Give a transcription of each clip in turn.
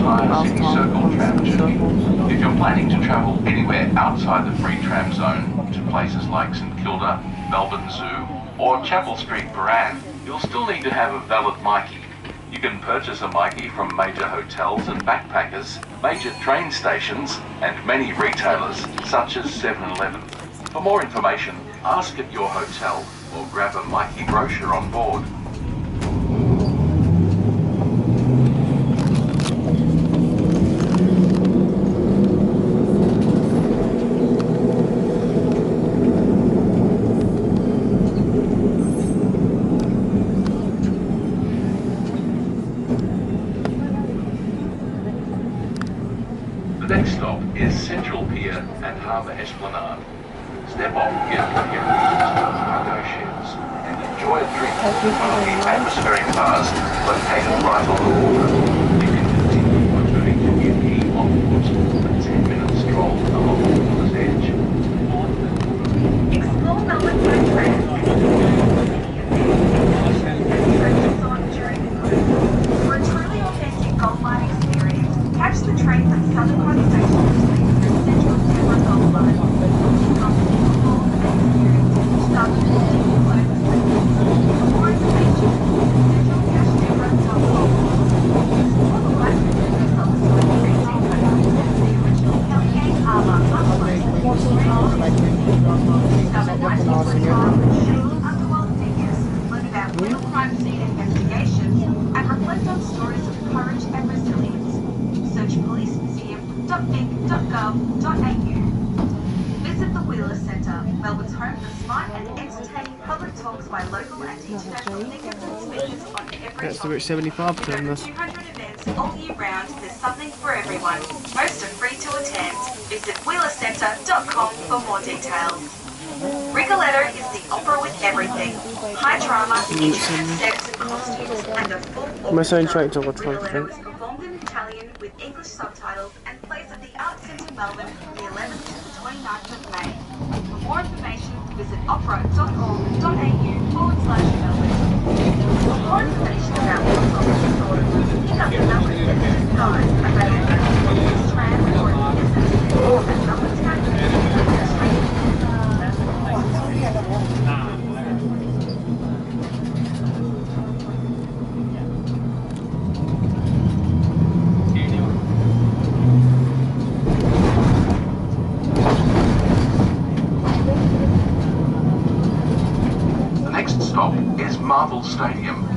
entire City Circle tram journey. If you're planning to travel anywhere outside the free tram zone to places like St Kilda, Melbourne Zoo or Chapel Street, Paran, you'll still need to have a valid myki. You can purchase a myki from major hotels and backpackers, major train stations and many retailers such as 7-Eleven. For more information, ask at your hotel or grab a myki brochure on board. The next stop is Central Pier and Harbour Esplanade. Step off, get plenty of cargo sheds and enjoy a drink at one of the atmospheric bars located right on the water. You can continue by moving to New Quay on foot, a 10-minute stroll along the water's edge. Explore Melbourne by tram for a truly authentic gold line experience. Catch the train from Southern Cross Station to the Central Pier Gold Line. Visit the Wheeler Centre, Melbourne's home for smart and entertaining public talks by local and international thinkers and speakers on every That's the Route 75 turn. Over 200 events all year round. There's something for everyone. Most are free to attend. Visit wheelercentre.com for more details. Rigoletto is the opera with everything. High drama, intricate sets and costumes, and a full orchestra. Rigoletto is performed in Italian with English subtitles and plays at the Art Centre Melbourne from the 11th to the 29th of May. For more information, visit opera.org.au/Melbourne. For more information about what's on the disorder, pick up the number 769 available on this tram or in SST or at Melbourne Town Street. Marvel Stadium.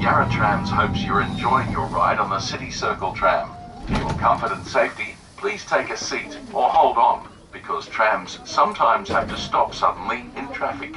Yarra Trams hopes you're enjoying your ride on the City Circle tram. For your comfort and safety, please take a seat or hold on, because trams sometimes have to stop suddenly in traffic.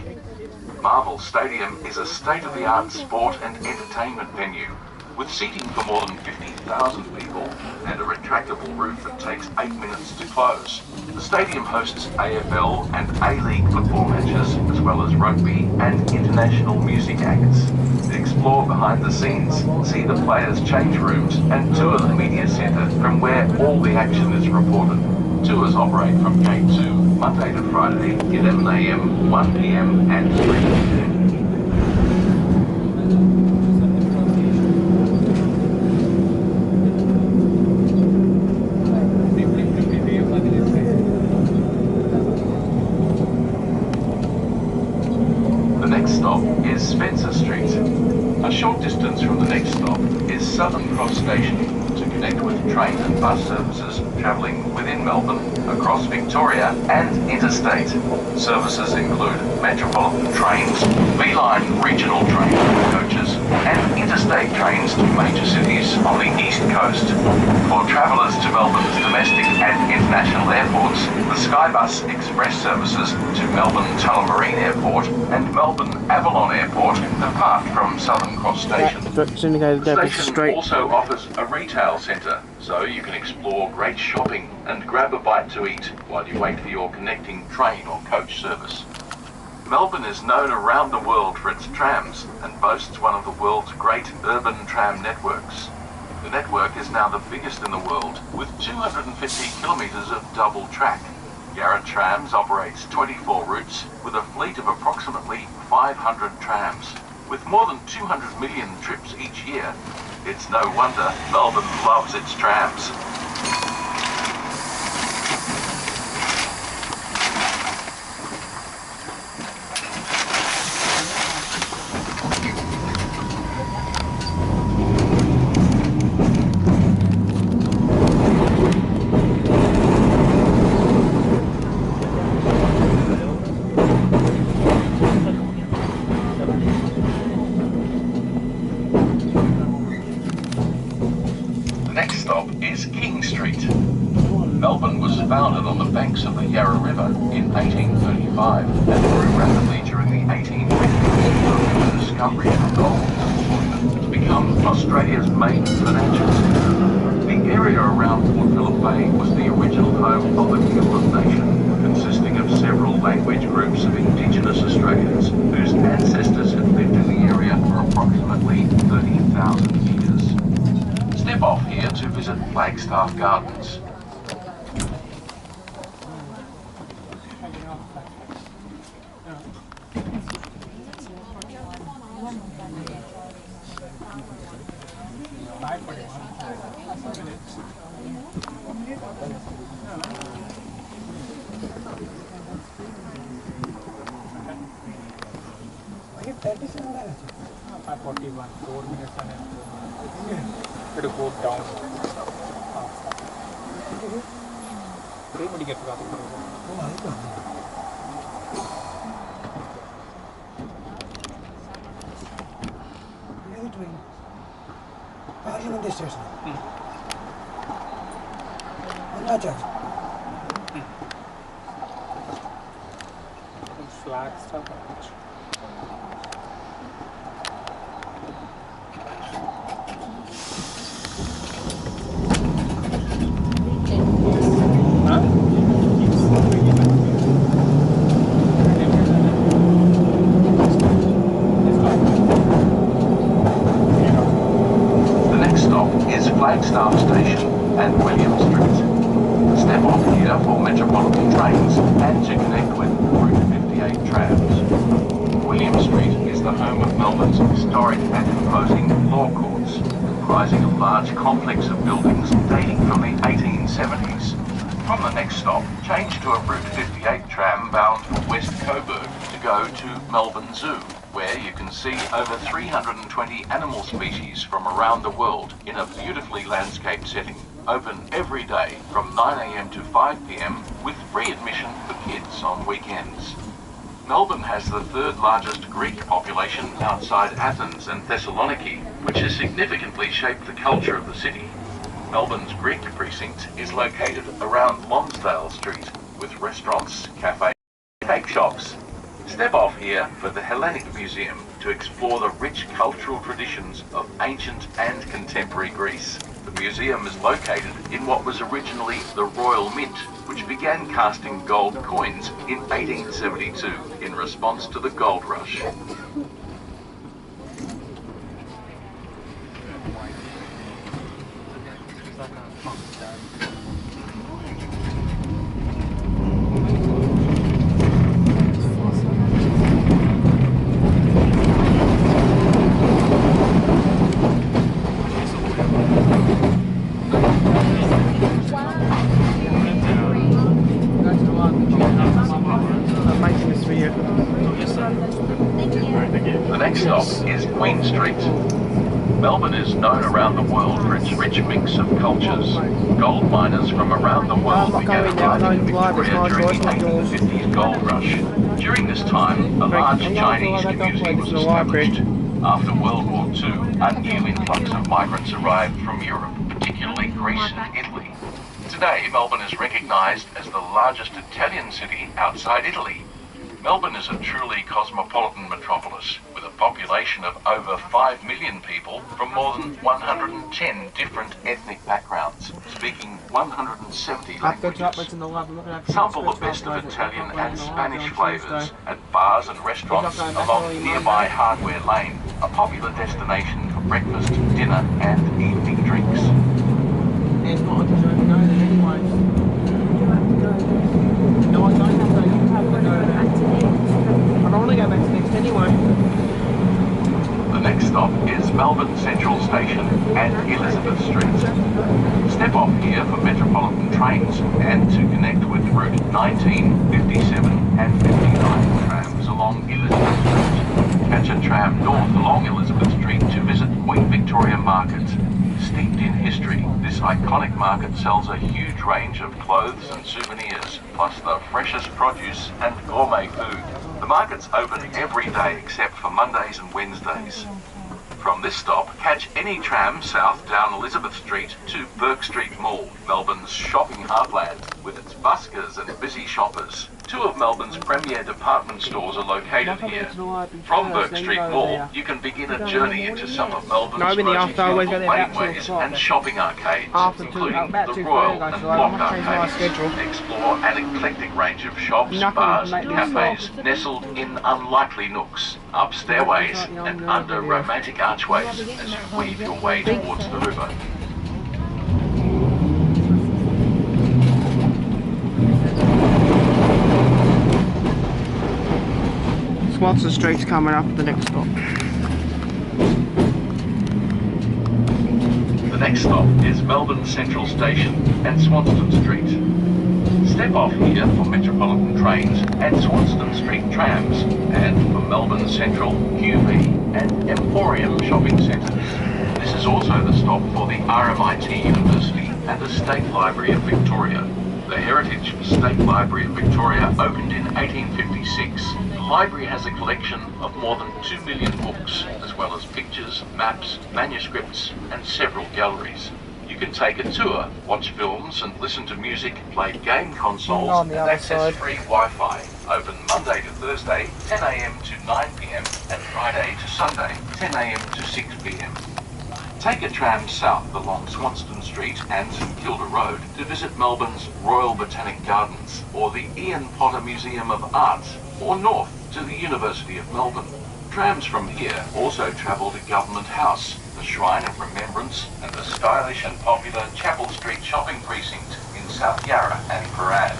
Marvel Stadium is a state-of-the-art sport and entertainment venue, with seating for more than 50,000 people and a retractable roof that takes 8 minutes to close. The stadium hosts AFL and A-League football matches, as well as rugby and international music acts. Explore behind the scenes, see the players' change rooms, and tour the media centre from where all the action is reported. Tours operate from Gate 2, Monday to Friday, 11 AM, 1 PM and 3 PM. Spencer Street. A short distance from the next stop is Southern Cross Station to connect with train and bus services travelling within Melbourne, across Victoria and interstate. Services include Metropolitan trains, V-Line regional train coaches and interstate trains to major cities on the east coast. For travellers to Melbourne's domestic and international airports, the Skybus Express services to Melbourne Tullamarine Airport and Melbourne Avalon Airport depart from Southern Cross Station. The station also offers a retail centre, so you can explore great shopping and grab a bite to eat while you wait for your connecting train or coach service. Melbourne is known around the world for its trams and boasts one of the world's great urban tram networks. The network is now the biggest in the world, with 250 kilometres of double track. Yarra Trams operates 24 routes with a fleet of approximately 500 trams. With more than 200 million trips each year, It's no wonder Melbourne loves its trams. Melbourne was founded on the banks of the Yarra River in 1835 and grew rapidly during the 1850s with the discovery of gold to become Australia's main financial centre. The area around Port Phillip Bay was the original home of the Kulin Nation, consisting of several language groups of Indigenous Australians whose ancestors had lived in the area for approximately 13,000 years. Step off here to visit Flagstaff Gardens. Flagstaff Station and William Street. Step off here for metropolitan trains and to connect with Route 58 trams. William Street is the home of Melbourne's historic and imposing law courts, comprising a large complex of buildings dating from the 1870s. From the next stop, change to a Route 58 tram bound for West Coburg to go to Melbourne Zoo, where you can see over 320 animal species from around the world in a beautifully landscaped setting. Open every day from 9 AM to 5 PM with free admission for kids on weekends. Melbourne has the third largest Greek population outside Athens and Thessaloniki, which has significantly shaped the culture of the city. Melbourne's Greek precinct is located around Lonsdale Street with restaurants, cafes, and cake shops. Step off here for the Hellenic Museum to explore the rich cultural traditions of ancient and contemporary Greece. The museum is located in what was originally the Royal Mint, which began casting gold coins in 1872 in response to the gold rush. The next stop is Queen Street. Melbourne is known around the world for its rich mix of cultures. Gold miners from around the world began arriving in Victoria during the 1850s gold rush. During this time, a large Chinese community was established. After World War II, a new influx of migrants arrived from Europe, particularly Greece and Italy. Today, Melbourne is recognised as the largest Italian city outside Italy. Melbourne is a truly cosmopolitan metropolis with a population of over 5 million people from more than 110 different ethnic backgrounds, speaking 170 languages. Sample the best of Italian and Spanish flavours at bars and restaurants along nearby Hardware Lane, a popular destination for breakfast, dinner and evening drinks. It's not until you go there anyway. No, I don't have to. You have to go there. I don't want to go back to next anyway. The next stop is Melbourne Central Station. Station and Elizabeth Street. Step off here for Metropolitan trains and to connect with Route 19, 57 and 59 trams along Elizabeth Street. Catch a tram north along Elizabeth Street to visit Queen Victoria Market. Steeped in history, this iconic market sells a huge range of clothes and souvenirs, plus the freshest produce and gourmet food. The market's open every day except for Mondays and Wednesdays. From this stop, catch any tram south down Elizabeth Street to Burke Street Mall, Melbourne's shopping heartland, with its buskers and busy shoppers. Two of Melbourne's premier department stores are located here. From Burke Street Mall, you can begin a journey into some of Melbourne's most beautiful laneways and shopping arcades, including the Royal and Block Arcades. Explore an eclectic range of shops, bars and cafes nestled in unlikely nooks, up stairways and under romantic archways as you weave your way towards the river. Swanson Street's coming up at the next stop. The next stop is Melbourne Central Station and Swanston Street. Step off here for Metropolitan trains and Swanston Street trams, and for Melbourne Central, QV and Emporium shopping centres. This is also the stop for the RMIT University and the State Library of Victoria. The Heritage State Library of Victoria opened in 1856. The library has a collection of more than 2 million books, as well as pictures, maps, manuscripts, and several galleries. You can take a tour, watch films and listen to music, play game consoles and access free Wi-Fi. Open Monday to Thursday, 10 AM to 9 PM and Friday to Sunday, 10 AM to 6 PM. Take a tram south along Swanston Street and St Kilda Road to visit Melbourne's Royal Botanic Gardens or the Ian Potter Museum of Art, or north to the University of Melbourne. Trams from here also travel to Government House, the Shrine of Remembrance and the stylish and popular Chapel Street shopping precinct in South Yarra and Parad.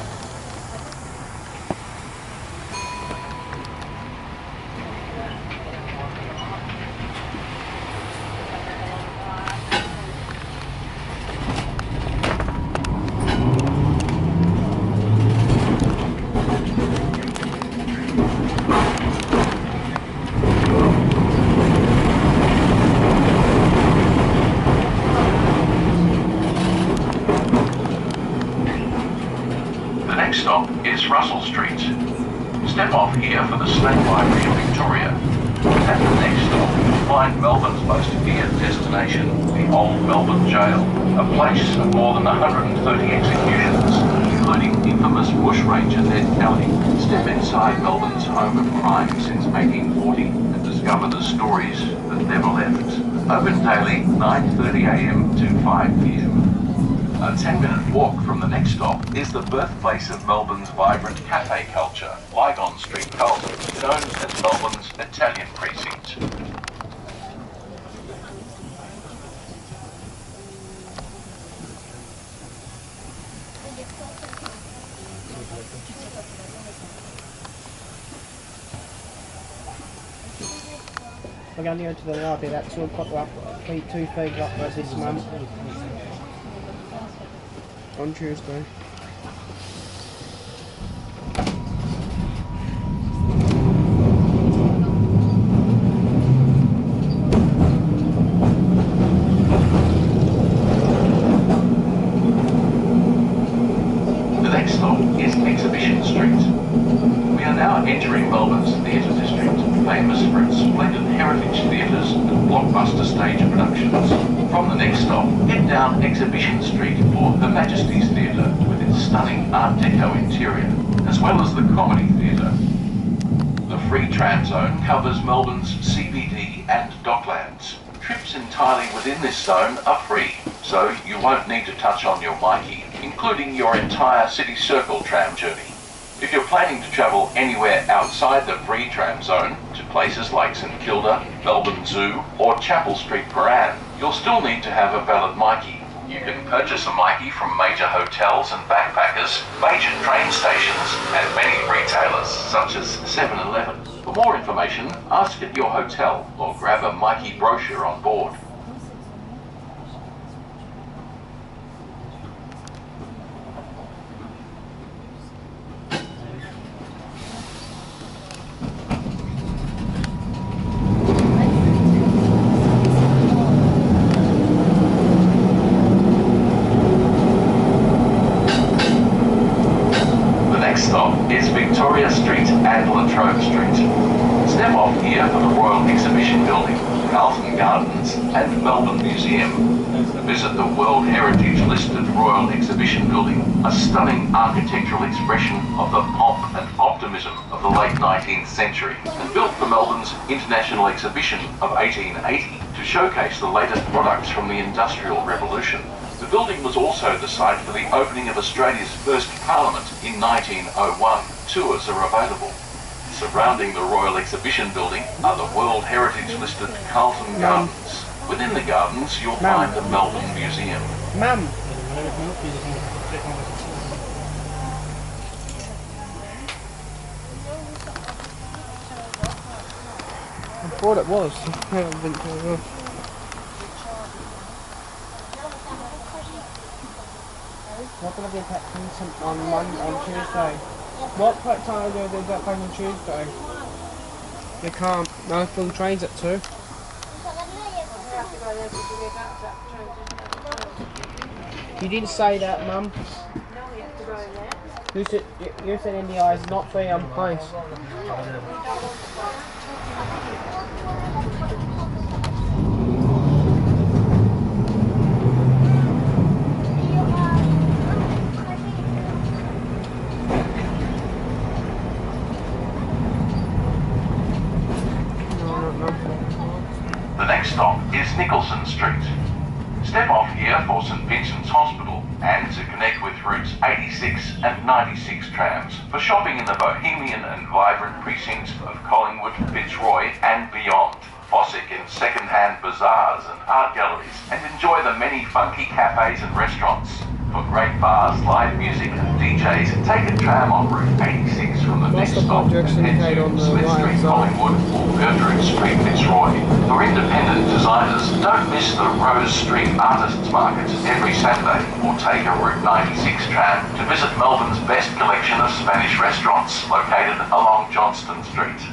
Next stop is Russell Street. Step off here for the State Library of Victoria. At the next stop, you'll find Melbourne's most feared destination, the Old Melbourne Jail, a place of more than 130 executions, including infamous bushranger Ned Kelly. Step inside Melbourne's home of crime since 1840 and discover the stories that never left. Open daily 9:30 AM to 5 PM. A 10-minute walk from the next stop is the birthplace of Melbourne's vibrant cafe culture, Lygon Street Cult, known as Melbourne's Italian precinct. We're going to go to the library at 2 o'clock, two feet up this month. On Tuesday. The next stop is Exhibition Street. We are now entering Melbourne's theatre district, famous for its splendid heritage theatres and blockbuster stage productions. From the next stop, head down Exhibition Street for Her Majesty's Theatre with its stunning Art Deco interior, as well as the Comedy Theatre. The free tram zone covers Melbourne's CBD and Docklands. Trips entirely within this zone are free, so you won't need to touch on your Mikey, including your entire City Circle tram journey. If you're planning to travel anywhere outside the free tram zone, to places like St Kilda, Melbourne Zoo or Chapel Street Parad, you'll still need to have a valid Mikey. You can purchase a Mikey from major hotels and backpackers, major train stations and many retailers such as 7-Eleven. For more information, ask at your hotel or grab a Mikey brochure on board. Trove Street. Step off here for the Royal Exhibition Building, Carlton Gardens and Melbourne Museum. Visit the World Heritage listed Royal Exhibition Building, a stunning architectural expression of the pomp and optimism of the late 19th century, and built for Melbourne's International Exhibition of 1880 to showcase the latest products from the Industrial Revolution. The building was also the site for the opening of Australia's first Parliament in 1901. Tours are available. Surrounding the Royal Exhibition Building are the World Heritage listed Carlton Gardens. Within the gardens you'll find the Melbourne Museum. Mum! I thought it was. What will I be back on Tuesday? What time do they get back on Tuesday? They can't. No, the train's at 2. You didn't say that, Mum. No, we have to go there. You said India is not free on place. The next stop is Nicholson Street. Step off here for St Vincent's Hospital and to connect with routes 86 and 96 trams for shopping in the bohemian and vibrant precincts of Collingwood, Fitzroy and beyond. Fossick in second-hand bazaars and art galleries, and enjoy the many funky cafes and restaurants. For great bars, live music and DJs, take a tram on Route 86 from the next stop and head to Smith Street, Collingwood or Gertrude Street, Fitzroy. For independent designers, don't miss the Rose Street Artists Market every Saturday, or take a Route 96 tram to visit Melbourne's best collection of Spanish restaurants located along Johnston Street.